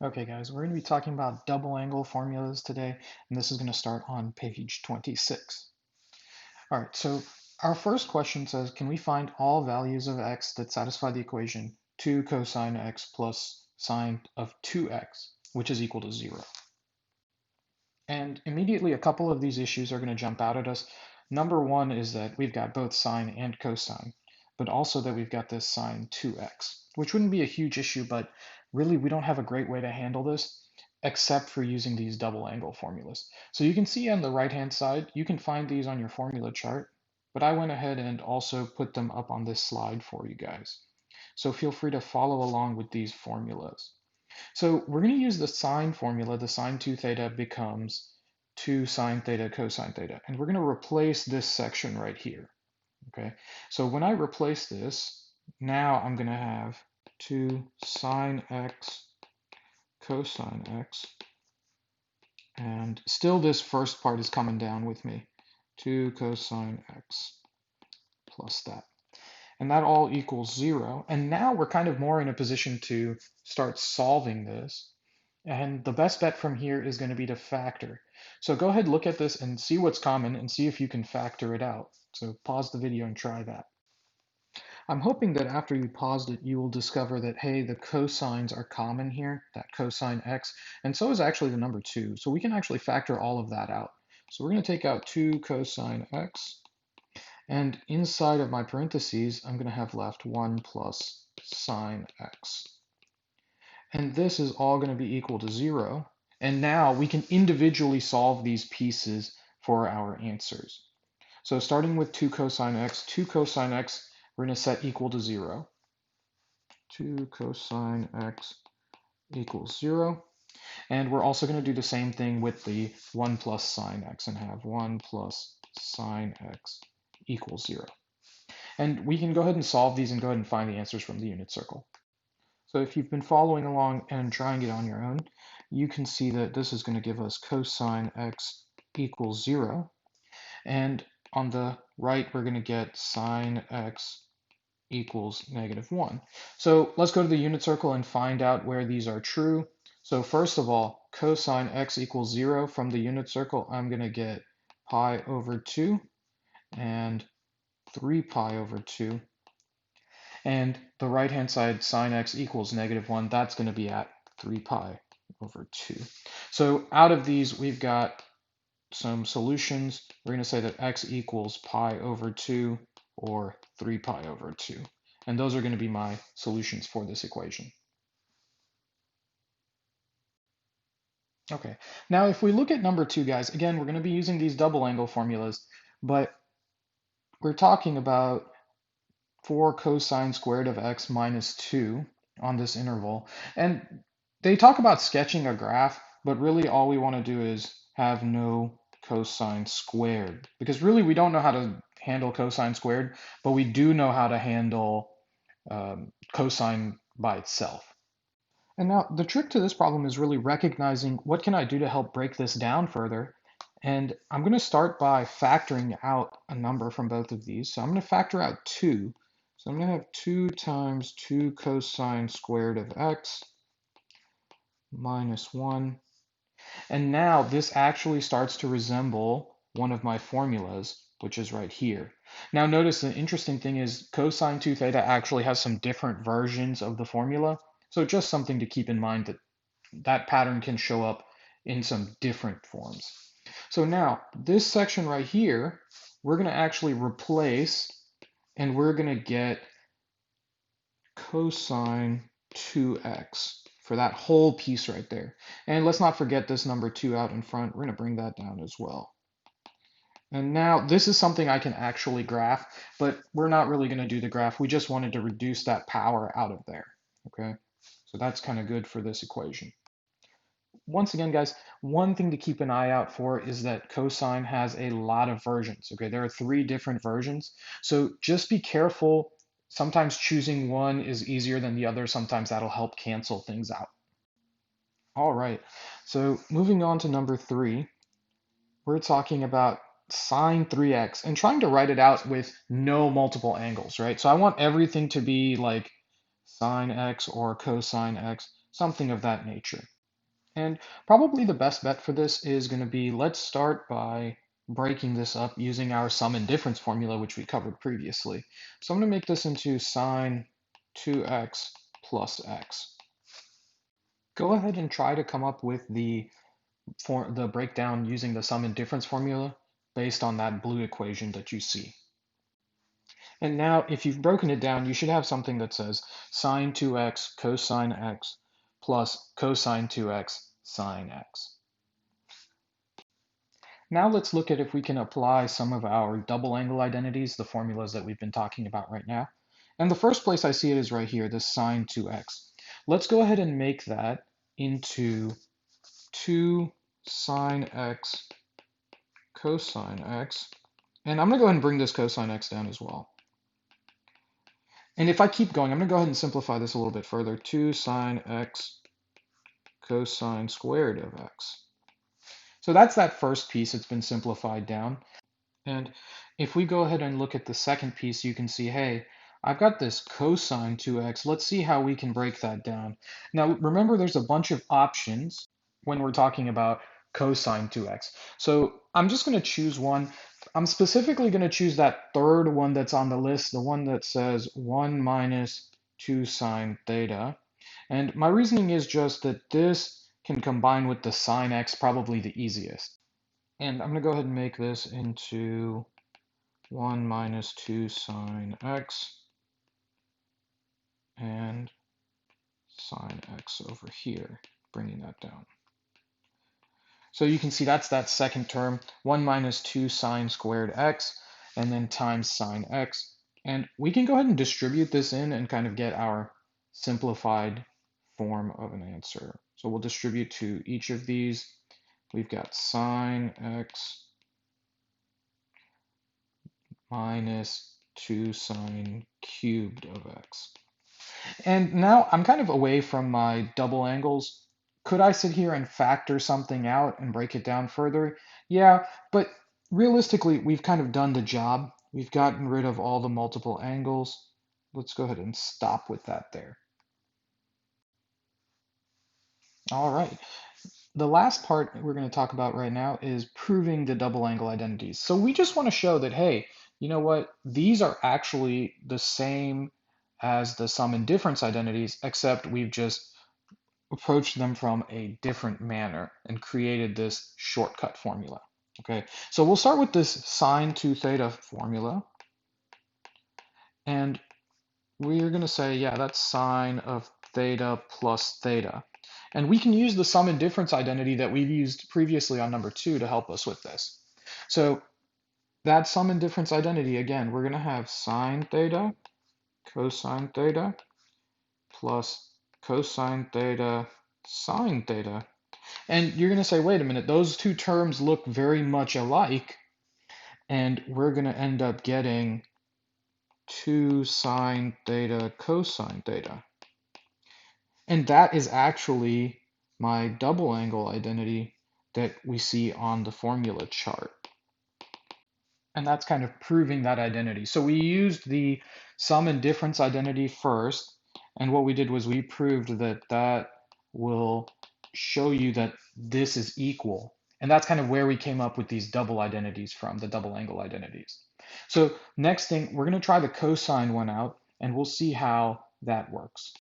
Okay, guys, we're going to be talking about double angle formulas today, and this is going to start on page 26. All right, so our first question says, can we find all values of x that satisfy the equation 2 cosine x plus sine of 2x, which is equal to 0? And immediately a couple of these issues are going to jump out at us. Number one is that we've got both sine and cosine, but also that we've got this sine 2x, which wouldn't be a huge issue, but really we don't have a great way to handle this except for using these double angle formulas. So you can see on the right-hand side, you can find these on your formula chart, but I went ahead and also put them up on this slide for you guys. So feel free to follow along with these formulas. So we're going to use the sine formula. The sine 2 theta becomes 2 sine theta cosine theta. And we're going to replace this section right here. Okay, so when I replace this, now I'm going to have 2 sine x cosine x. And still this first part is coming down with me. 2 cosine x plus that. And that all equals 0. And now we're kind of more in a position to start solving this. And the best bet from here is going to be to factor. So go ahead, look at this and see what's common and see if you can factor it out. So pause the video and try that. I'm hoping that after you paused it, you will discover that, hey, the cosines are common here, that cosine x, and so is actually the number 2. So we can actually factor all of that out. So we're going to take out 2 cosine x, and inside of my parentheses, I'm going to have left 1 plus sine x. And this is all going to be equal to 0. And now we can individually solve these pieces for our answers. So starting with 2 cosine x, we're going to set equal to 0. 2 cosine x equals 0. And we're also going to do the same thing with the 1 plus sine x and have 1 plus sine x equals 0. And we can go ahead and solve these and go ahead and find the answers from the unit circle. So if you've been following along and trying it on your own, you can see that this is going to give us cosine x equals 0. And on the right, we're going to get sine x equals -1. So let's go to the unit circle and find out where these are true. So first of all, cosine x equals 0 from the unit circle, I'm going to get pi over 2 and 3 pi over 2. And the right-hand side, sine x equals -1, that's going to be at 3 pi over 2. So out of these, we've got some solutions. We're going to say that x equals pi over 2 or 3 pi over 2. And those are going to be my solutions for this equation. Okay, now if we look at number 2, guys, again, we're going to be using these double angle formulas, but we're talking about 4 cosine squared of x minus 2 on this interval. And they talk about sketching a graph, but really all we want to do is have no cosine squared. Because really we don't know how to handle cosine squared, but we do know how to handle cosine by itself. And now the trick to this problem is really recognizing what can I do to help break this down further. And I'm going to start by factoring out a number from both of these. So I'm going to factor out 2. So I'm going to have 2 times 2 cosine squared of x minus 1. And now this actually starts to resemble one of my formulas, which is right here. Now notice the interesting thing is cosine 2 theta actually has some different versions of the formula. So just something to keep in mind that that pattern can show up in some different forms. So now this section right here, we're going to actually replace and we're going to get cosine 2x for that whole piece right there. And let's not forget this number 2 out in front. We're going to bring that down as well. And now this is something I can actually graph, but we're not really going to do the graph. We just wanted to reduce that power out of there. Okay, so that's kind of good for this equation. Once again, guys, one thing to keep an eye out for is that cosine has a lot of versions. Okay, there are 3 different versions. So just be careful. Sometimes choosing one is easier than the other. Sometimes that'll help cancel things out. All right, so moving on to number 3, we're talking about sine 3x and trying to write it out with no multiple angles, right? So I want everything to be like sine x or cosine x. something of that nature. And probably the best bet for this is going to be, let's start by breaking this up using our sum and difference formula, which we covered previously. So I'm going to make this into sine 2x plus x. Go ahead and try to come up with the breakdown using the sum and difference formula based on that blue equation that you see. And now if you've broken it down, you should have something that says sine 2x cosine x plus cosine 2x sine x. Now let's look at if we can apply some of our double angle identities, the formulas that we've been talking about right now. And the first place I see it is right here, this sine 2x. Let's go ahead and make that into 2 sine x cosine x. And I'm going to go ahead and bring this cosine x down as well. And if I keep going, I'm going to go ahead and simplify this a little bit further. 2 sine x cosine squared of x. So that's that first piece. It's been simplified down. And if we go ahead and look at the second piece, you can see, hey, I've got this cosine 2x. Let's see how we can break that down. Now, remember, there's a bunch of options when we're talking about cosine 2x. So I'm just going to choose one. I'm specifically going to choose that third one that's on the list, the one that says 1 minus 2 sine theta. And my reasoning is just that this can combine with the sine x probably the easiest. And I'm going to go ahead and make this into 1 minus 2 sine x and sine x over here, bringing that down. So you can see that's that second term, 1 minus 2 sine squared x, and then times sine x. And we can go ahead and distribute this in and kind of get our simplified form of an answer. So we'll distribute to each of these. We've got sine x minus 2 sine cubed of x. And now I'm kind of away from my double angles. Could I sit here and factor something out and break it down further? Yeah, but realistically, we've kind of done the job. We've gotten rid of all the multiple angles. Let's go ahead and stop with that there. All right. The last part we're going to talk about right now is proving the double angle identities. So we just want to show that, hey, you know what? These are actually the same as the sum and difference identities, except we've just approached them from a different manner and created this shortcut formula. Okay, so we'll start with this sine 2 theta formula. And we're going to say, yeah, that's sine of theta plus theta. And we can use the sum and difference identity that we've used previously on number 2 to help us with this. So that sum and difference identity, again, we're going to have sine theta cosine theta plus cosine theta sine theta. And you're going to say, wait a minute, those two terms look very much alike. And we're going to end up getting 2 sine theta cosine theta. And that is actually my double angle identity that we see on the formula chart. And that's kind of proving that identity. So we used the sum and difference identity first, and what we did was we proved that that will show you that this is equal. And that's kind of where we came up with these double identities from, the double angle identities. So next thing, we're going to try the cosine one out, and we'll see how that works.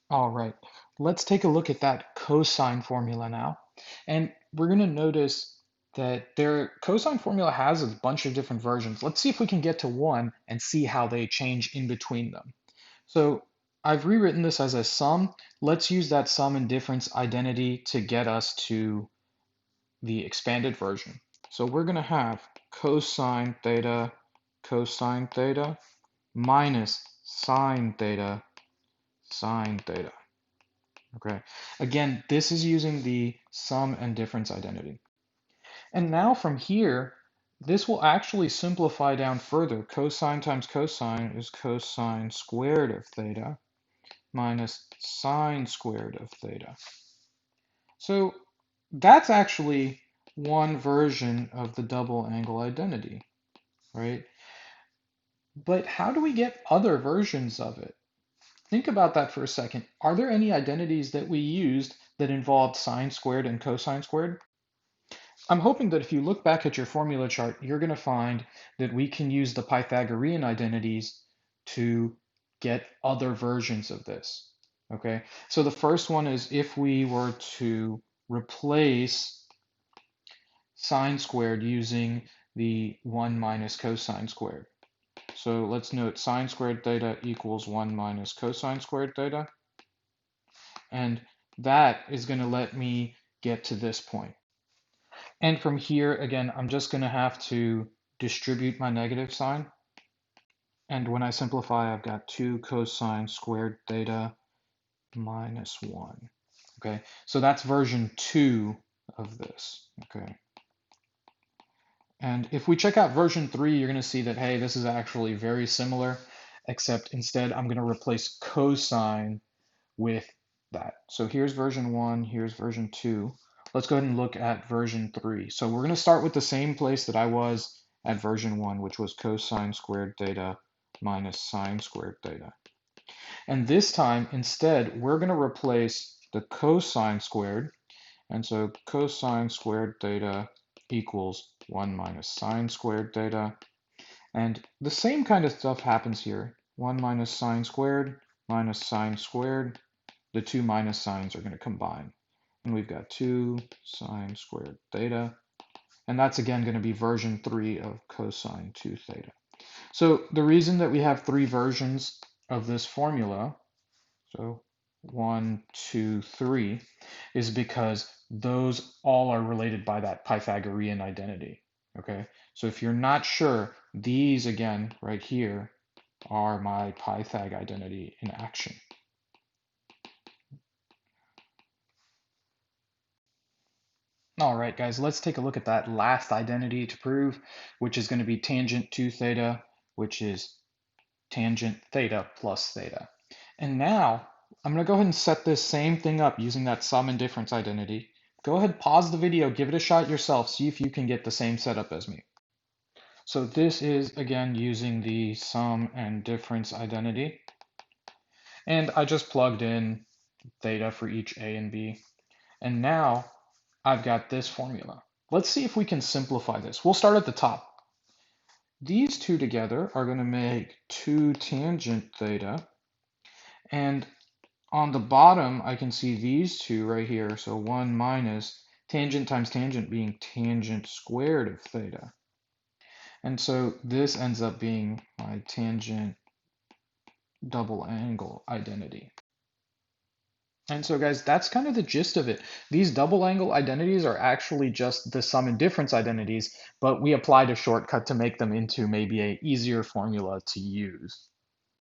All right, let's take a look at that cosine formula now. And we're going to notice that their cosine formula has a bunch of different versions. Let's see if we can get to one and see how they change in between them. So I've rewritten this as a sum. Let's use that sum and difference identity to get us to the expanded version. So we're going to have cosine theta minus sine theta sine theta. Okay, again, this is using the sum and difference identity. And now from here, this will actually simplify down further. Cosine times cosine is cosine squared of theta minus sine squared of theta. So that's actually one version of the double angle identity, right? But how do we get other versions of it? Think about that for a second. Are there any identities that we used that involved sine squared and cosine squared? I'm hoping that if you look back at your formula chart, you're going to find that we can use the Pythagorean identities to get other versions of this. Okay, so the first one is if we were to replace sine squared using the 1 minus cosine squared. So let's note sine squared theta equals 1 minus cosine squared theta. And that is going to let me get to this point. And from here, again, I'm just going to have to distribute my negative sign. And when I simplify, I've got 2 cosine squared theta minus 1. Okay, so that's version 2 of this. Okay. And if we check out version 3, you're going to see that, hey, this is actually very similar, except instead I'm going to replace cosine with that. So here's version 1, here's version 2. Let's go ahead and look at version 3. So we're going to start with the same place that I was at version 1, which was cosine squared theta minus sine squared theta. And this time, instead, we're going to replace the cosine squared. And so cosine squared theta equals 1 minus sine squared theta. And the same kind of stuff happens here. 1 minus sine squared minus sine squared. The two minus signs are going to combine. And we've got 2 sine squared theta. And that's again going to be version 3 of cosine 2 theta. So the reason that we have 3 versions of this formula, so 1, 2, 3, is because those all are related by that Pythagorean identity. Okay, so if you're not sure, these again right here are my Pythag identity in action. All right, guys, let's take a look at that last identity to prove, which is going to be tangent 2 theta, which is tangent theta plus theta. And now I'm going to go ahead and set this same thing up using that sum and difference identity. Go ahead, pause the video, give it a shot yourself, see if you can get the same setup as me. So this is, again, using the sum and difference identity. And I just plugged in theta for each a and b. And now I've got this formula. Let's see if we can simplify this. We'll start at the top. These two together are going to make 2 tangent theta. And on the bottom, I can see these two right here. So 1 minus tangent times tangent being tangent squared of theta. And so this ends up being my tangent double angle identity. And so guys, that's kind of the gist of it. These double angle identities are actually just the sum and difference identities, but we applied a shortcut to make them into maybe a easier formula to use.